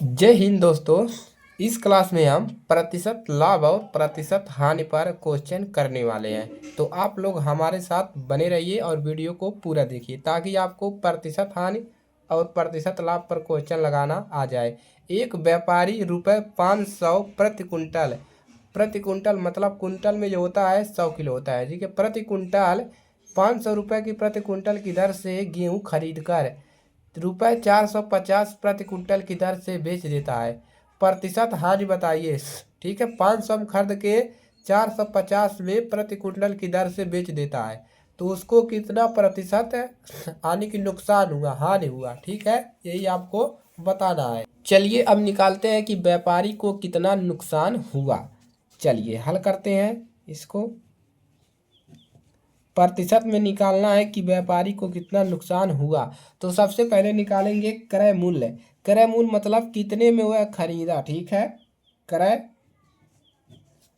जय हिंद दोस्तों। इस क्लास में हम प्रतिशत लाभ और प्रतिशत हानि पर क्वेश्चन करने वाले हैं। तो आप लोग हमारे साथ बने रहिए और वीडियो को पूरा देखिए ताकि आपको प्रतिशत हानि और प्रतिशत लाभ पर क्वेश्चन लगाना आ जाए। एक व्यापारी रुपये 500 प्रति कुंटल मतलब कुंटल में जो होता है 100 किलो होता है, ठीक है। प्रति कुंटल 500 रुपये की प्रति कुंटल की दर से गेहूँ खरीद कर रुपये 450 प्रति कुंटल की दर से बेच देता है। प्रतिशत हानि बताइए, ठीक है। 500 में खरीद के 450 में प्रति कुंटल की दर से बेच देता है, तो उसको कितना प्रतिशत हानि की नुकसान हुआ, हानि हुआ, ठीक है। यही आपको बताना है। चलिए अब निकालते हैं कि व्यापारी को कितना नुकसान हुआ। चलिए हल करते हैं इसको। प्रतिशत में निकालना है कि व्यापारी को कितना नुकसान हुआ। तो सबसे पहले निकालेंगे क्रय मूल्य। क्रय मूल्य मतलब कितने में वह खरीदा, ठीक है। क्रय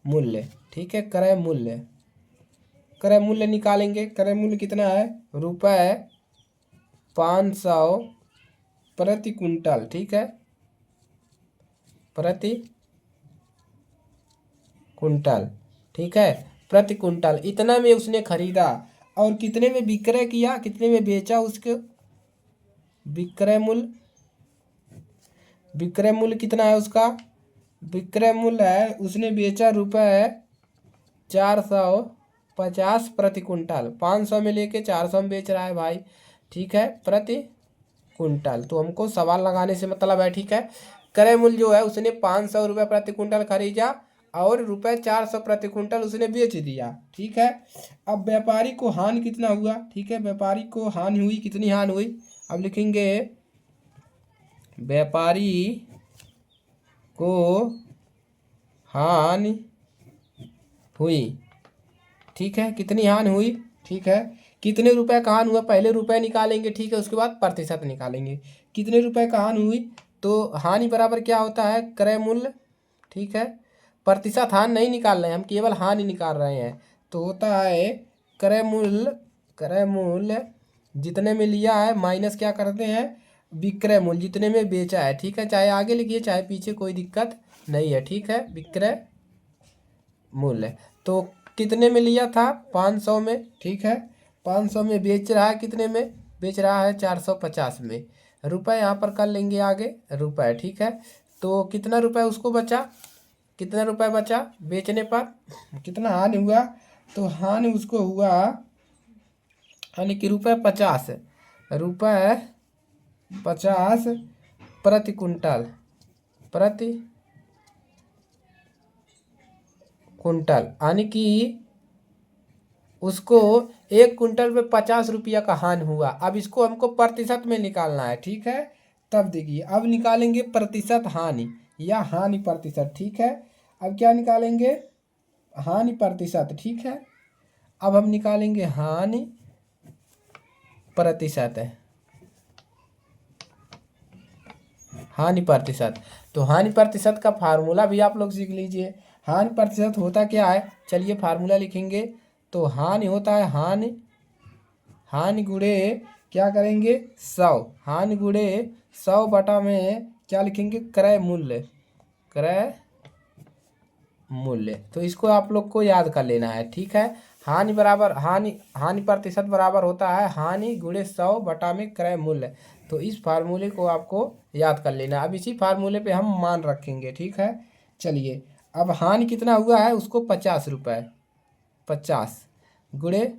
मूल्य, ठीक है। क्रय मूल्य, क्रय मूल्य निकालेंगे। क्रय मूल्य कितना है, रुपये 500 प्रति कुंटल, ठीक है। प्रति कुंटल, ठीक है। प्रति कुंटल इतना में उसने खरीदा और कितने में विक्रय किया, कितने में बेचा उसके। विक्रय मूल्य, विक्रय मूल्य कितना है उसका। विक्रय मूल्य है, उसने बेचा रुपये 450 प्रति कुंटल। 500 में लेके 400 में बेच रहा है भाई, ठीक है, प्रति कुंटल। तो हमको सवाल लगाने से मतलब है, ठीक है। क्रय मूल्य जो है उसने 500 रुपये प्रति कुंटल खरीदा और रुपये 400 प्रति कुंटल उसने बेच दिया, ठीक है। अब व्यापारी को हानि कितना हुआ, ठीक है। व्यापारी को हानि हुई, कितनी हानि हुई। अब लिखेंगे व्यापारी को हानि हुई, ठीक है। कितनी हानि हुई, ठीक है। कितने रुपए का हानि हुआ, पहले रुपए निकालेंगे, ठीक है। उसके बाद प्रतिशत निकालेंगे। कितने रुपए का हानि हुई, तो हानि बराबर क्या होता है, क्रय मूल्य, ठीक है। प्रतिशत हानि नहीं निकाल रहे हैं हम, केवल हानि निकाल रहे हैं। तो होता है क्रय मूल्य, क्रय मूल्य जितने में लिया है माइनस क्या करते हैं, विक्रय मूल्य जितने में बेचा है, ठीक है। चाहे आगे लिखिए चाहे पीछे, कोई दिक्कत नहीं है, ठीक है। विक्रय मूल्य तो कितने में लिया था, 500 में, ठीक है। 500 में बेच रहा है, कितने में बेच रहा है, 450 में। रुपए यहाँ पर कर लेंगे आगे, रुपए, ठीक है। तो कितना रुपए उसको बचा, कितना रुपए बचा बेचने पर, कितना हानि हुआ। तो हानि उसको हुआ यानी कि रुपये 50, रुपये 50 प्रति कुंटल, प्रति कुंटल, यानी कि उसको 1 कुंटल में 50 रुपया का हानि हुआ। अब इसको हमको प्रतिशत में निकालना है, ठीक है। तब देखिए अब निकालेंगे प्रतिशत हानि या हानि प्रतिशत, ठीक है। अब क्या निकालेंगे, हानि प्रतिशत, ठीक है। अब हम निकालेंगे हानि प्रतिशत, हानि प्रतिशत। तो हानि प्रतिशत का फार्मूला भी आप लोग सीख लीजिए। हानि प्रतिशत होता क्या है, चलिए फार्मूला लिखेंगे। तो हानि होता है हानि, हानि गुणे क्या करेंगे 100, हानि गुणे 100 बटा में क्या लिखेंगे, क्रय मूल्य, क्रय मूल्य। तो इसको आप लोग को याद कर लेना है, ठीक है। हानि बराबर हानि प्रतिशत बराबर होता है हानि गुणे 100 बटा में क्रय मूल्य। तो इस फार्मूले को आपको याद कर लेना। अब इसी फार्मूले पे हम मान रखेंगे, ठीक है। चलिए अब हानि कितना हुआ है उसको 50 रुपये, 50 गुणे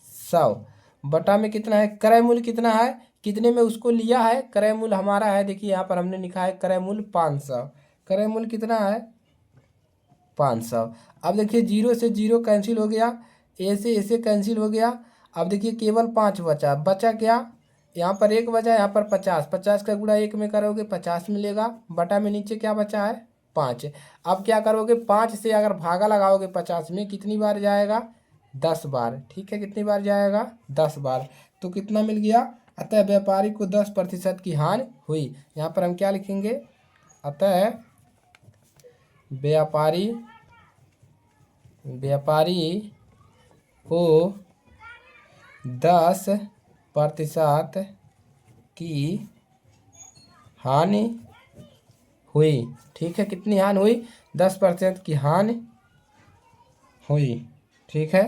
100 बटा में कितना है, क्रय मूल्य कितना है, कितने में उसको लिया है। क्रय मूल्य हमारा है, देखिए यहाँ पर हमने लिखा है क्रय मूल्य 500। क्रय मूल्य कितना है 500। अब देखिए 0 से 0 कैंसिल हो गया, ए से ऐसे कैंसिल हो गया। अब देखिए केवल 5 बचा, बचा क्या, यहाँ पर 1 बचा, यहाँ पर 50, 50 का गुणा 1 में करोगे 50 मिलेगा, बटा में नीचे क्या बचा है 5। अब क्या करोगे, 5 से अगर भागा लगाओगे 50 में कितनी बार जाएगा, 10 बार, ठीक है। कितनी बार जाएगा, 10 बार। तो कितना मिल गया, अतः व्यापारी को 10% की हानि हुई। यहाँ पर हम क्या लिखेंगे, अतः व्यापारी, व्यापारी को 10% की हानि हुई। ठीक है, कितनी हानि हुई? 10% की हानि हुई। ठीक है,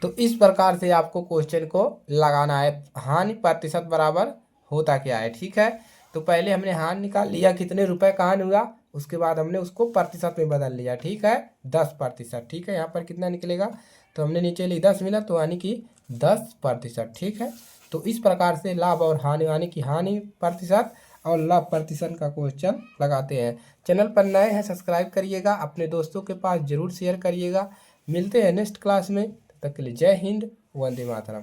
तो इस प्रकार से आपको क्वेश्चन को लगाना है। हानि प्रतिशत बराबर होता क्या है। ठीक है, तो पहले हमने हानि निकाल लिया, कितने रुपए का हानि हुआ, उसके बाद हमने उसको प्रतिशत में बदल लिया। ठीक है, 10%। ठीक है, यहाँ पर कितना निकलेगा, तो हमने नीचे ली 10 मिला, तो यानी कि 10%। ठीक है, तो इस प्रकार से लाभ और हानि यानी कि हानि प्रतिशत और लाभ प्रतिशत का क्वेश्चन लगाते हैं। चैनल पर नए हैं सब्सक्राइब करिएगा, अपने दोस्तों के पास जरूर शेयर करिएगा। मिलते हैं नेक्स्ट क्लास में, तब तक के लिए जय हिंद, वंदे मातरम।